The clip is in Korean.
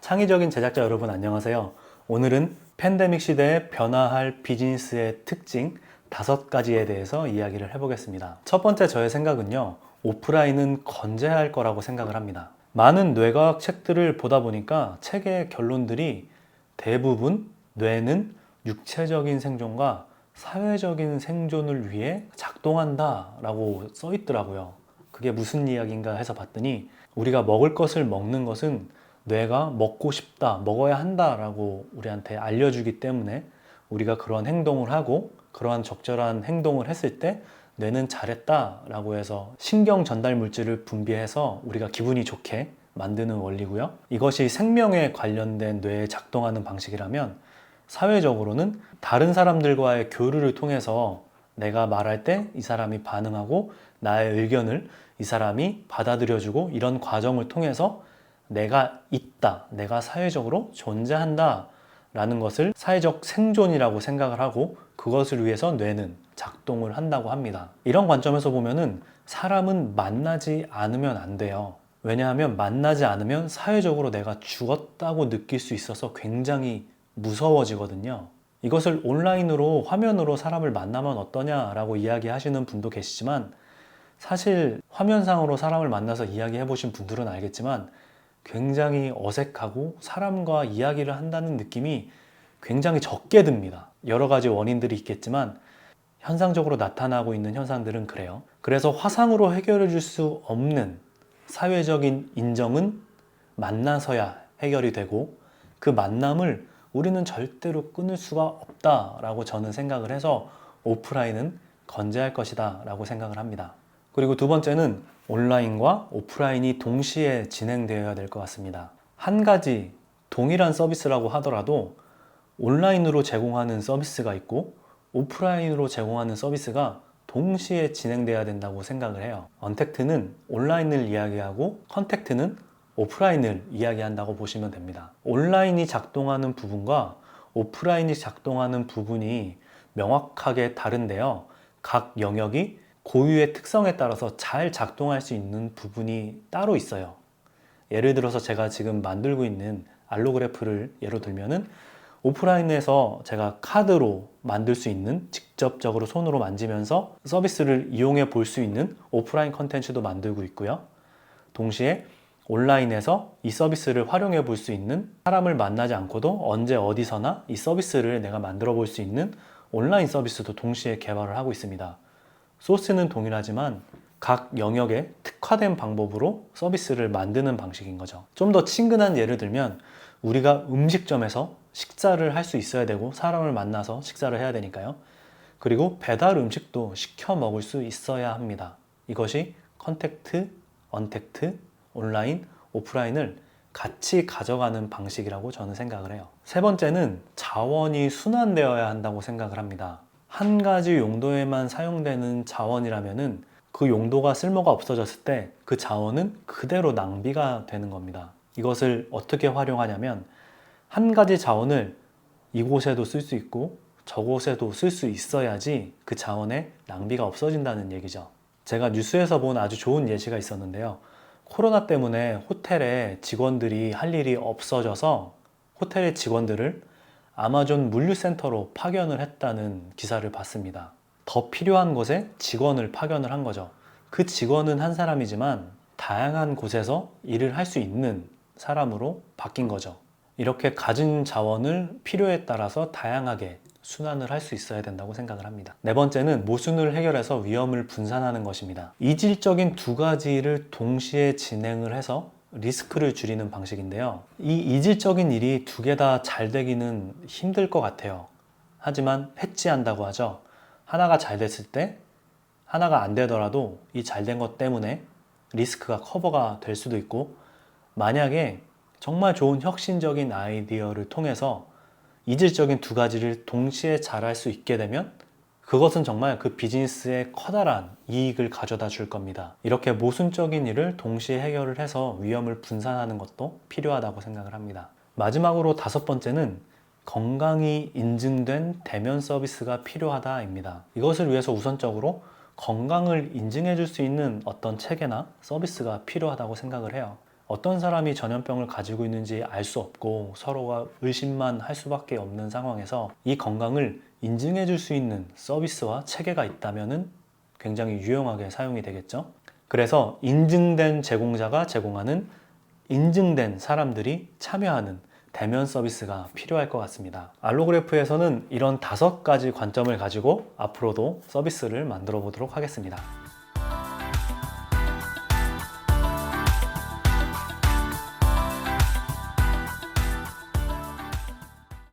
창의적인 제작자 여러분 안녕하세요. 오늘은 팬데믹 시대에 변화할 비즈니스의 특징 5가지에 대해서 이야기를 해보겠습니다. 첫 번째 저의 생각은요. 오프라인은 건재해야 할 거라고 생각을 합니다. 많은 뇌과학 책들을 보다 보니까 책의 결론들이 대부분 뇌는 육체적인 생존과 사회적인 생존을 위해 작동한다 라고 써 있더라고요. 그게 무슨 이야기인가 해서 봤더니 우리가 먹을 것을 먹는 것은 뇌가 먹고 싶다, 먹어야 한다 라고 우리한테 알려주기 때문에 우리가 그런 행동을 하고 그러한 적절한 행동을 했을 때 뇌는 잘했다 라고 해서 신경 전달 물질을 분비해서 우리가 기분이 좋게 만드는 원리고요. 이것이 생명에 관련된 뇌에 작동하는 방식이라면 사회적으로는 다른 사람들과의 교류를 통해서 내가 말할 때 이 사람이 반응하고 나의 의견을 이 사람이 받아들여주고 이런 과정을 통해서 내가 있다, 내가 사회적으로 존재한다 라는 것을 사회적 생존이라고 생각을 하고 그것을 위해서 뇌는 작동을 한다고 합니다. 이런 관점에서 보면은 사람은 만나지 않으면 안 돼요. 왜냐하면 만나지 않으면 사회적으로 내가 죽었다고 느낄 수 있어서 굉장히 무서워지거든요. 이것을 온라인으로 화면으로 사람을 만나면 어떠냐라고 이야기하시는 분도 계시지만 사실 화면상으로 사람을 만나서 이야기해 보신 분들은 알겠지만 굉장히 어색하고 사람과 이야기를 한다는 느낌이 굉장히 적게 듭니다. 여러 가지 원인들이 있겠지만 현상적으로 나타나고 있는 현상들은 그래요. 그래서 화상으로 해결해 줄 수 없는 사회적인 인정은 만나서야 해결이 되고 그 만남을 우리는 절대로 끊을 수가 없다라고 저는 생각을 해서 오프라인은 건재할 것이다 라고 생각을 합니다. 그리고 두 번째는 온라인과 오프라인이 동시에 진행되어야 될 것 같습니다. 한 가지 동일한 서비스라고 하더라도 온라인으로 제공하는 서비스가 있고 오프라인으로 제공하는 서비스가 동시에 진행돼야 된다고 생각을 해요. 언택트는 온라인을 이야기하고 컨택트는 오프라인을 이야기한다고 보시면 됩니다. 온라인이 작동하는 부분과 오프라인이 작동하는 부분이 명확하게 다른데요. 각 영역이 고유의 특성에 따라서 잘 작동할 수 있는 부분이 따로 있어요. 예를 들어서 제가 지금 만들고 있는 알로그래프를 예로 들면은 오프라인에서 제가 카드로 만들 수 있는 직접적으로 손으로 만지면서 서비스를 이용해 볼 수 있는 오프라인 컨텐츠도 만들고 있고요. 동시에 온라인에서 이 서비스를 활용해 볼 수 있는 사람을 만나지 않고도 언제 어디서나 이 서비스를 내가 만들어 볼 수 있는 온라인 서비스도 동시에 개발을 하고 있습니다. 소스는 동일하지만 각 영역에 특화된 방법으로 서비스를 만드는 방식인 거죠. 좀 더 친근한 예를 들면 우리가 음식점에서 식사를 할 수 있어야 되고 사람을 만나서 식사를 해야 되니까요. 그리고 배달 음식도 시켜 먹을 수 있어야 합니다. 이것이 컨택트, 언택트, 온라인, 오프라인을 같이 가져가는 방식이라고 저는 생각을 해요. 세 번째는 자원이 순환되어야 한다고 생각을 합니다. 한 가지 용도에만 사용되는 자원이라면은 그 용도가 쓸모가 없어졌을 때 그 자원은 그대로 낭비가 되는 겁니다. 이것을 어떻게 활용하냐면 한 가지 자원을 이곳에도 쓸 수 있고 저곳에도 쓸 수 있어야지 그 자원의 낭비가 없어진다는 얘기죠. 제가 뉴스에서 본 아주 좋은 예시가 있었는데요. 코로나 때문에 호텔에 직원들이 할 일이 없어져서 호텔의 직원들을 아마존 물류센터로 파견을 했다는 기사를 봤습니다. 더 필요한 곳에 직원을 파견을 한 거죠. 그 직원은 한 사람이지만 다양한 곳에서 일을 할 수 있는 사람으로 바뀐 거죠. 이렇게 가진 자원을 필요에 따라서 다양하게 순환을 할 수 있어야 된다고 생각을 합니다. 네 번째는 모순을 해결해서 위험을 분산하는 것입니다. 이질적인 두 가지를 동시에 진행을 해서 리스크를 줄이는 방식인데요. 이 이질적인 일이 두 개 다 잘 되기는 힘들 것 같아요. 하지만 패치한다고 하죠. 하나가 잘 됐을 때 하나가 안 되더라도 이 잘 된 것 때문에 리스크가 커버가 될 수도 있고 만약에 정말 좋은 혁신적인 아이디어를 통해서 이질적인 두 가지를 동시에 잘할 수 있게 되면 그것은 정말 그 비즈니스에 커다란 이익을 가져다 줄 겁니다. 이렇게 모순적인 일을 동시에 해결을 해서 위험을 분산하는 것도 필요하다고 생각을 합니다. 마지막으로 5번째는 건강이 인증된 대면 서비스가 필요하다입니다. 이것을 위해서 우선적으로 건강을 인증해 줄 수 있는 어떤 체계나 서비스가 필요하다고 생각을 해요. 어떤 사람이 전염병을 가지고 있는지 알 수 없고 서로가 의심만 할 수밖에 없는 상황에서 이 건강을 인증해 줄 수 있는 서비스와 체계가 있다면 굉장히 유용하게 사용이 되겠죠. 그래서 인증된 제공자가 제공하는 인증된 사람들이 참여하는 대면 서비스가 필요할 것 같습니다. 알로그래프에서는 이런 5가지 관점을 가지고 앞으로도 서비스를 만들어 보도록 하겠습니다.